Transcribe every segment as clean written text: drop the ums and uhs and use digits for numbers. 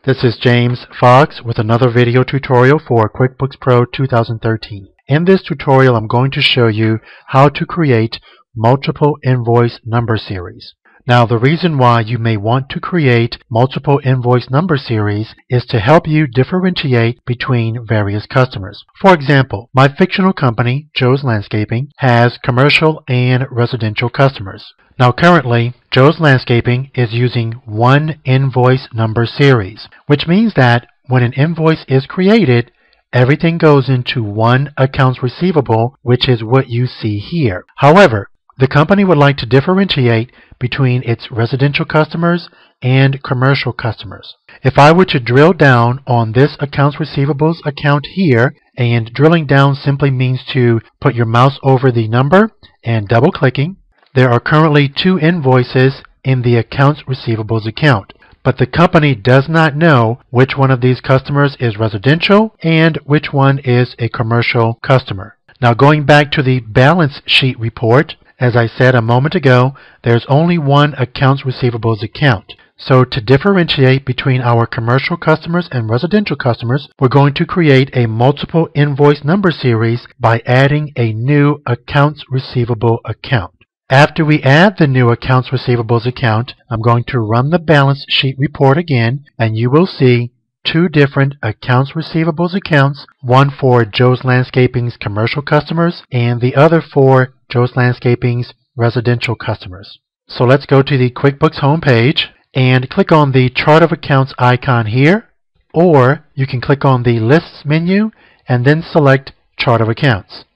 This is James Fox with another video tutorial for QuickBooks Pro 2013. In this tutorial, I'm going to show you how to create multiple invoice number series. Now, the reason why you may want to create multiple invoice number series is to help you differentiate between various customers. For example, my fictional company, Joe's Landscaping, has commercial and residential customers. Now currently, Joe's Landscaping is using one invoice number series, which means that when an invoice is created, everything goes into one accounts receivable, which is what you see here. However, the company would like to differentiate between its residential customers and commercial customers. If I were to drill down on this accounts receivables account here, and drilling down simply means to put your mouse over the number and double clicking, there are currently two invoices in the accounts receivables account, but the company does not know which one of these customers is residential and which one is a commercial customer. Now, going back to the balance sheet report, as I said a moment ago, there's only one accounts receivables account. So to differentiate between our commercial customers and residential customers, we're going to create a multiple invoice number series by adding a new accounts receivable account. After we add the new accounts receivables account, I'm going to run the balance sheet report again, and you will see two different accounts receivables accounts, one for Joe's Landscaping's commercial customers and the other for Joe's Landscaping's residential customers. So let's go to the QuickBooks homepage and click on the Chart of Accounts icon here, or you can click on the Lists menu and then select Chart of Accounts.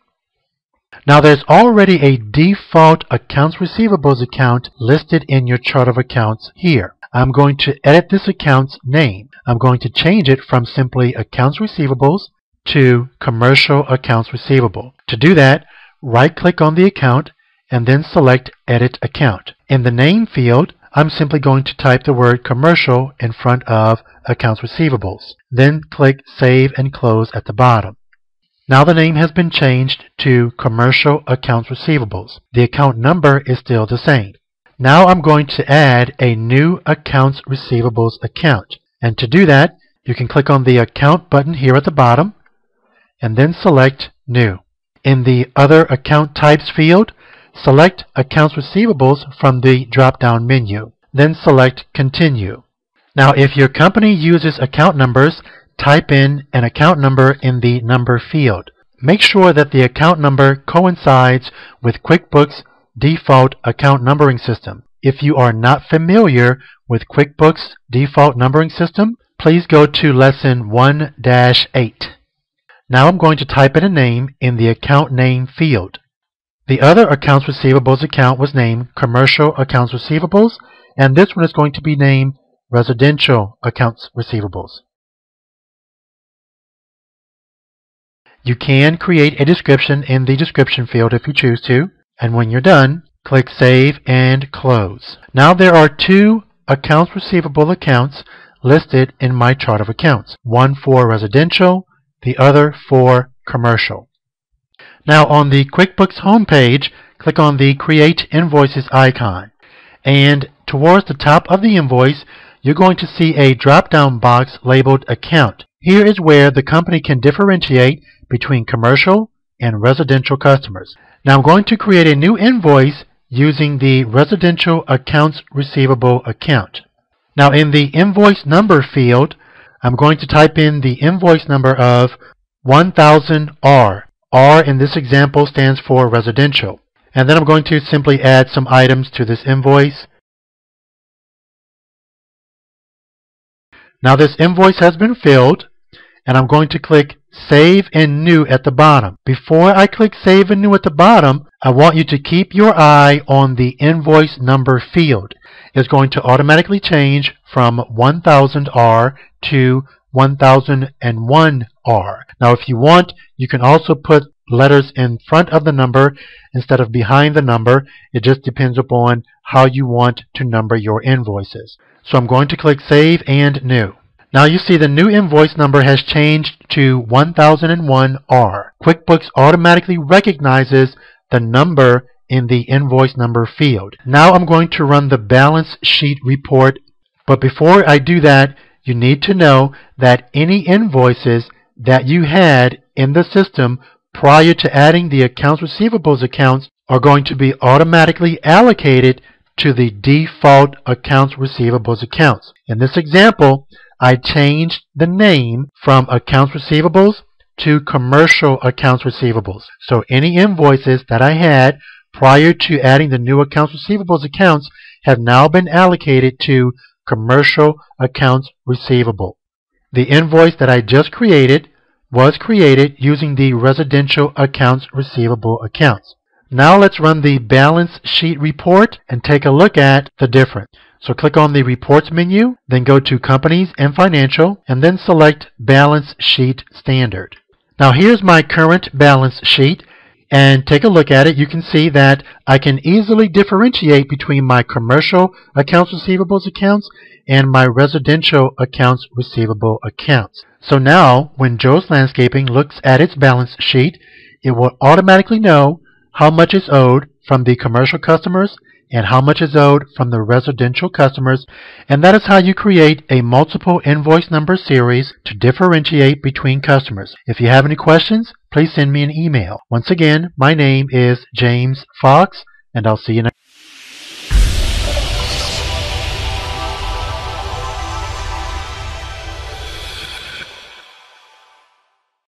Now there's already a default accounts receivables account listed in your Chart of Accounts here. I'm going to edit this account's name. I'm going to change it from simply Accounts Receivables to Commercial Accounts Receivable. To do that, right-click on the account and then select Edit Account. In the name field, I'm simply going to type the word Commercial in front of Accounts Receivables. Then click Save and Close at the bottom. Now the name has been changed to Commercial Accounts Receivables. The account number is still the same. Now I'm going to add a new Accounts Receivables account. And to do that, you can click on the Account button here at the bottom and then select New. In the Other Account Types field, select Accounts Receivables from the drop-down menu. Then select Continue. Now if your company uses account numbers, type in an account number in the Number field. Make sure that the account number coincides with QuickBooks' default account numbering system. If you are not familiar with QuickBooks' default numbering system, please go to Lesson 1-8. Now I'm going to type in a name in the Account Name field. The other Accounts Receivables account was named Commercial Accounts Receivables, and this one is going to be named Residential Accounts Receivables. You can create a description in the description field if you choose to, and when you're done, click Save and Close. Now there are two accounts receivable accounts listed in my Chart of Accounts, one for residential, the other for commercial. Now on the QuickBooks homepage, click on the Create Invoices icon, and towards the top of the invoice, you're going to see a drop-down box labeled Account. Here is where the company can differentiate between commercial and residential customers. Now I'm going to create a new invoice using the Residential Accounts Receivable account. Now in the Invoice Number field, I'm going to type in the invoice number of 1000R. R in this example stands for residential. And then I'm going to simply add some items to this invoice. Now this invoice has been filled, and I'm going to click Save and New at the bottom. Before I click Save and New at the bottom, I want you to keep your eye on the Invoice Number field. It's going to automatically change from 1000R to 1001R. Now if you want, you can also put letters in front of the number instead of behind the number. It just depends upon how you want to number your invoices. So I'm going to click Save and New. Now you see the new invoice number has changed to 1001R. QuickBooks automatically recognizes the number in the invoice number field. Now I'm going to run the balance sheet report, but before I do that, you need to know that any invoices that you had in the system prior to adding the accounts receivables accounts are going to be automatically allocated to the default accounts receivables accounts. In this example, I changed the name from accounts receivables to commercial accounts receivables. So any invoices that I had prior to adding the new accounts receivables accounts have now been allocated to commercial accounts receivable. The invoice that I just created was created using the residential accounts receivable accounts. Now let's run the balance sheet report and take a look at the difference. So click on the Reports menu, then go to Companies and Financial, and then select Balance Sheet Standard. Now here's my current balance sheet, and take a look at it. You can see that I can easily differentiate between my commercial accounts receivables accounts and my residential accounts receivable accounts. So now when Joe's Landscaping looks at its balance sheet, it will automatically know how much is owed from the commercial customers and how much is owed from the residential customers. And that is how you create a multiple invoice number series to differentiate between customers. If you have any questions, please send me an email. Once again, my name is James Fox, and I'll see you next time.